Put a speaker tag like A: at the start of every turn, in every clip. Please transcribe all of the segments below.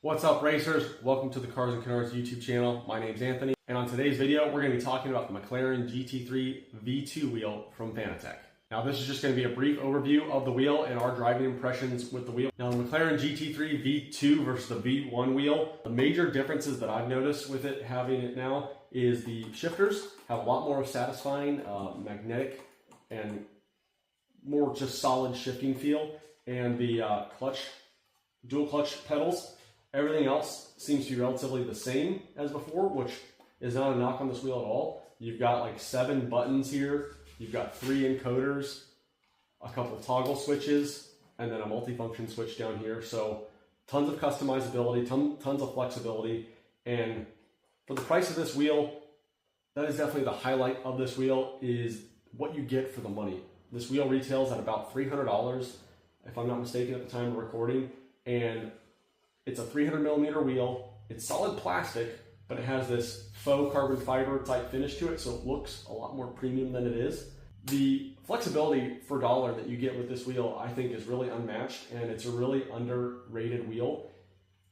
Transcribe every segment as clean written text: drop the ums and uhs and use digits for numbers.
A: What's up, racers? Welcome to the Cars and Canards YouTube channel. My name's Anthony, and on today's video, we're going to be talking about the McLaren GT3 V2 wheel from Fanatec. Now, this is just going to be a brief overview of the wheel and our driving impressions with the wheel. Now, the McLaren GT3 V2 versus the V1 wheel, the major differences that I've noticed with it, having it now, is the shifters have a lot more satisfying, magnetic, and more just solid shifting feel, and the dual clutch pedals. Everything else seems to be relatively the same as before, which is not a knock on this wheel at all. You've got like 7 buttons here. You've got 3 encoders, a couple of toggle switches, and then a multifunction switch down here. So tons of customizability, tons of flexibility. And for the price of this wheel, that is definitely the highlight of this wheel, is what you get for the money. This wheel retails at about $300, if I'm not mistaken, at the time of recording. And it's a 300mm wheel. It's solid plastic, but it has this faux carbon fiber type finish to it, so it looks a lot more premium than it is. The flexibility for dollar that you get with this wheel, I think, is really unmatched, and it's a really underrated wheel.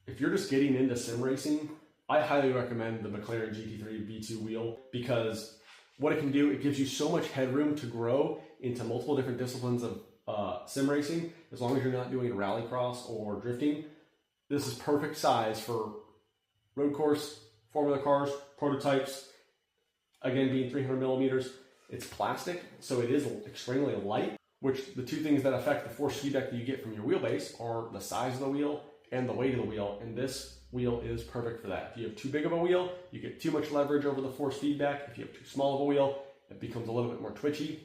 A: If you're just getting into sim racing, I highly recommend the McLaren GT3 V2 wheel, because what it can do, it gives you so much headroom to grow into multiple different disciplines of sim racing, as long as you're not doing rallycross or drifting. This is perfect size for road course, formula cars, prototypes. Again, being 300mm, it's plastic, so it is extremely light, which the two things that affect the force feedback that you get from your wheelbase are the size of the wheel and the weight of the wheel, and this wheel is perfect for that. If you have too big of a wheel, you get too much leverage over the force feedback. If you have too small of a wheel, it becomes a little bit more twitchy.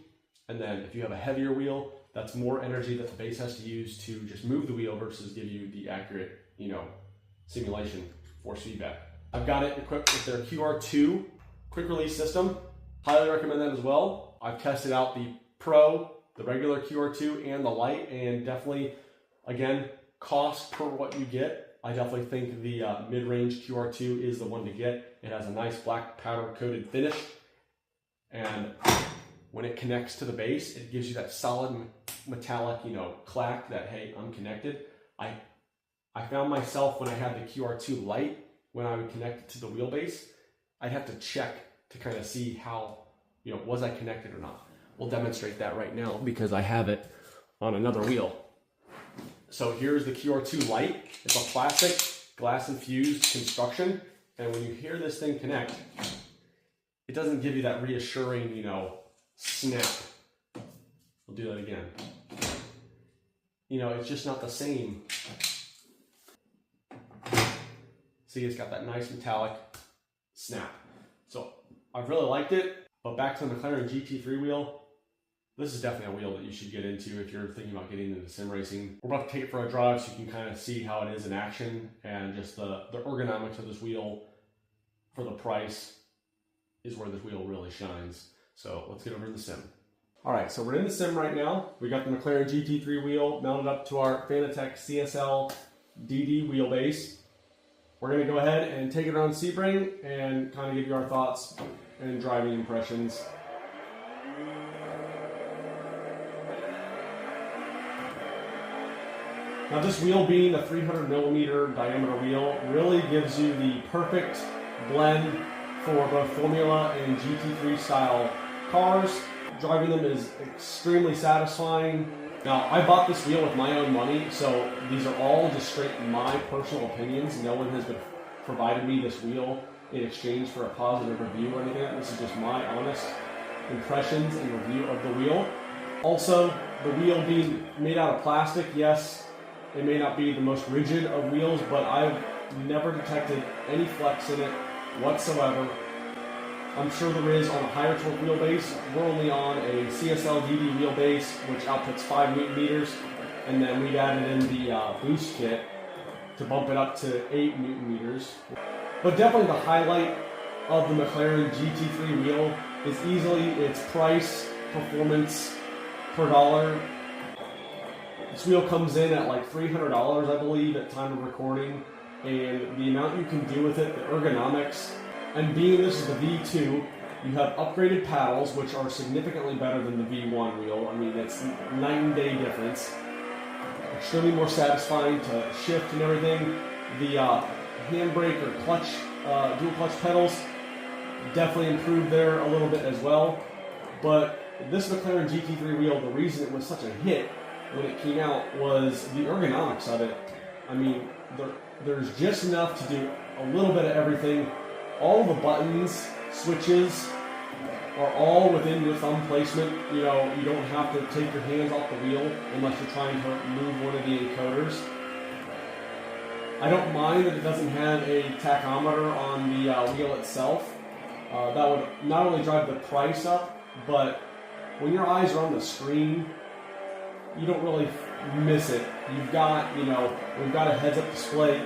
A: And then if you have a heavier wheel, that's more energy that the base has to use to just move the wheel versus give you the accurate, simulation force feedback. I've got it equipped with their QR2 quick release system. Highly recommend that as well. I've tested out the Pro, the regular QR2, and the Lite, and definitely, again, cost per what you get, I definitely think the mid-range QR2 is the one to get. It has a nice black powder coated finish, and when it connects to the base, it gives you that solid metallic, clack that, hey, I'm connected. I found myself, when I had the QR2 Lite, when I would connect it to the wheelbase, I'd have to check to kind of see how, was I connected or not. We'll demonstrate that right now because I have it on another wheel. So here's the QR2 Lite. It's a plastic, glass-infused construction, and when you hear this thing connect, it doesn't give you that reassuring, snap. We'll do that again. It's just not the same. See, it's got that nice metallic snap. So I've really liked it, but back to the McLaren GT3 wheel, this is definitely a wheel that you should get into if you're thinking about getting into sim racing. We're about to take it for a drive so you can kind of see how it is in action, and just the ergonomics of this wheel for the price is where this wheel really shines. So let's get over to the sim. All right, so we're in the sim right now. We got the McLaren GT3 wheel mounted up to our Fanatec CSL DD wheelbase. We're going to go ahead and take it around Sebring and kind of give you our thoughts and driving impressions. Now, this wheel being a 300mm diameter wheel really gives you the perfect blend for both Formula and GT3 style cars. Driving them is extremely satisfying. Now, I bought this wheel with my own money, so these are all just straight my personal opinions. No one has provided me this wheel in exchange for a positive review or anything. This is just my honest impressions and review of the wheel. Also, the wheel being made out of plastic, yes, it may not be the most rigid of wheels, but I've never detected any flex in it whatsoever. I'm sure there is on a higher torque wheelbase. We're only on a CSL DD wheelbase, which outputs 5 Nm, and then we added in the boost kit to bump it up to 8 Nm. But definitely the highlight of the McLaren GT3 wheel is easily its price, performance per dollar. This wheel comes in at like $300, I believe, at time of recording, and the amount you can do with it, the ergonomics. And being this is the V2, you have upgraded paddles, which are significantly better than the V1 wheel. I mean, it's night and day difference. Extremely more satisfying to shift and everything. The handbrake or clutch, dual clutch pedals definitely improved there a little bit as well. But this McLaren GT3 wheel, the reason it was such a hit when it came out was the ergonomics of it. I mean, there's just enough to do a little bit of everything. All the buttons, switches are all within your thumb placement. You know, you don't have to take your hands off the wheel unless you're trying to move one of the encoders. I don't mind that it doesn't have a tachometer on the wheel itself. That would not only drive the price up, but when your eyes are on the screen, you don't really miss it. You've got, you know, we've got a heads-up display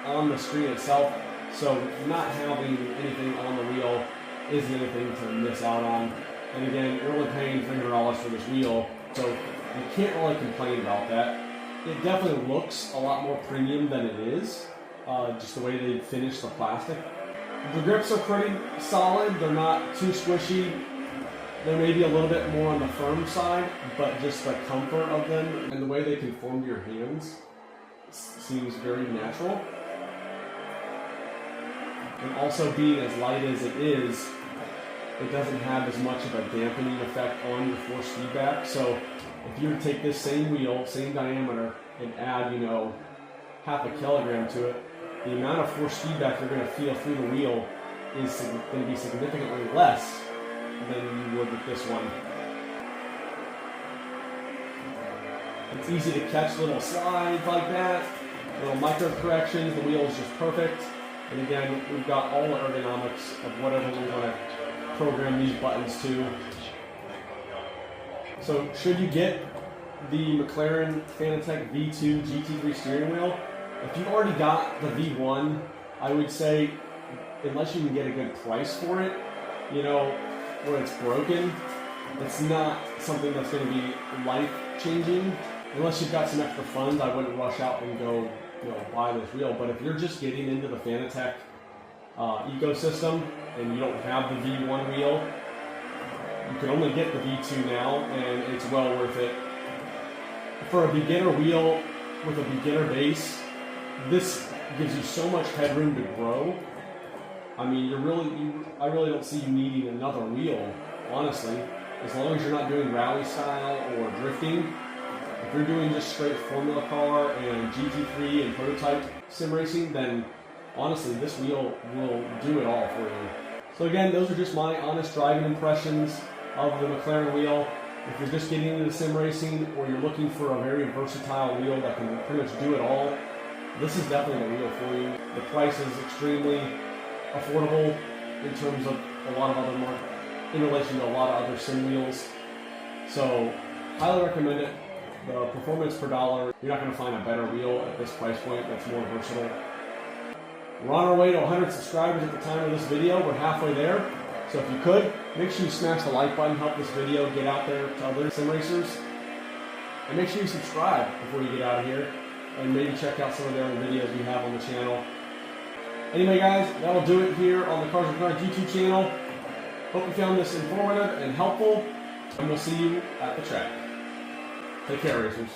A: on the screen itself, so not having anything on the wheel isn't anything to miss out on. And again, you're only paying $300 for this wheel, so you can't really complain about that. It definitely looks a lot more premium than it is, just the way they finish the plastic. The grips are pretty solid. They're not too squishy. They may be a little bit more on the firm side, but just the comfort of them and the way they conform to your hands seems very natural. And also being as light as it is, it doesn't have as much of a dampening effect on your force feedback. So if you were to take this same wheel, same diameter, and add, you know, half a kilogram to it, the amount of force feedback you're going to feel through the wheel is going to be significantly less than you would with this one. It's easy to catch little slides like that, little micro corrections. The wheel is just perfect. And again, we've got all the ergonomics of whatever we want to program these buttons to. So should you get the McLaren Fanatec V2 GT3 steering wheel, if you've already got the V1, I would say, unless you can get a good price for it, you know, where it's broken, it's not something that's going to be life-changing. Unless you've got some extra funds, I wouldn't rush out and go, you know, buy this wheel. But if you're just getting into the Fanatec ecosystem and you don't have the V1 wheel, you can only get the V2 now, and it's well worth it. For a beginner wheel with a beginner base, this gives you so much headroom to grow. I mean, I really don't see you needing another wheel, honestly. As long as you're not doing rally style or drifting. If you're doing just straight Formula Car and GT3 and prototype sim racing, then honestly, this wheel will do it all for you. So again, those are just my honest driving impressions of the McLaren wheel. If you're just getting into sim racing or you're looking for a very versatile wheel that can pretty much do it all, this is definitely the wheel for you. The price is extremely affordable in terms of a lot of other markets, in relation to a lot of other sim wheels. So, highly recommend it. The performance per dollar, you're not going to find a better wheel at this price point that's more versatile. We're on our way to 100 subscribers at the time of this video. We're halfway there. So if you could, make sure you smash the like button, help this video get out there to other sim racers. And make sure you subscribe before you get out of here. And maybe check out some of the other videos we have on the channel. Anyway guys, that'll do it here on the Cars and Canards YouTube channel. Hope you found this informative and helpful. And we'll see you at the track. Take care, racers.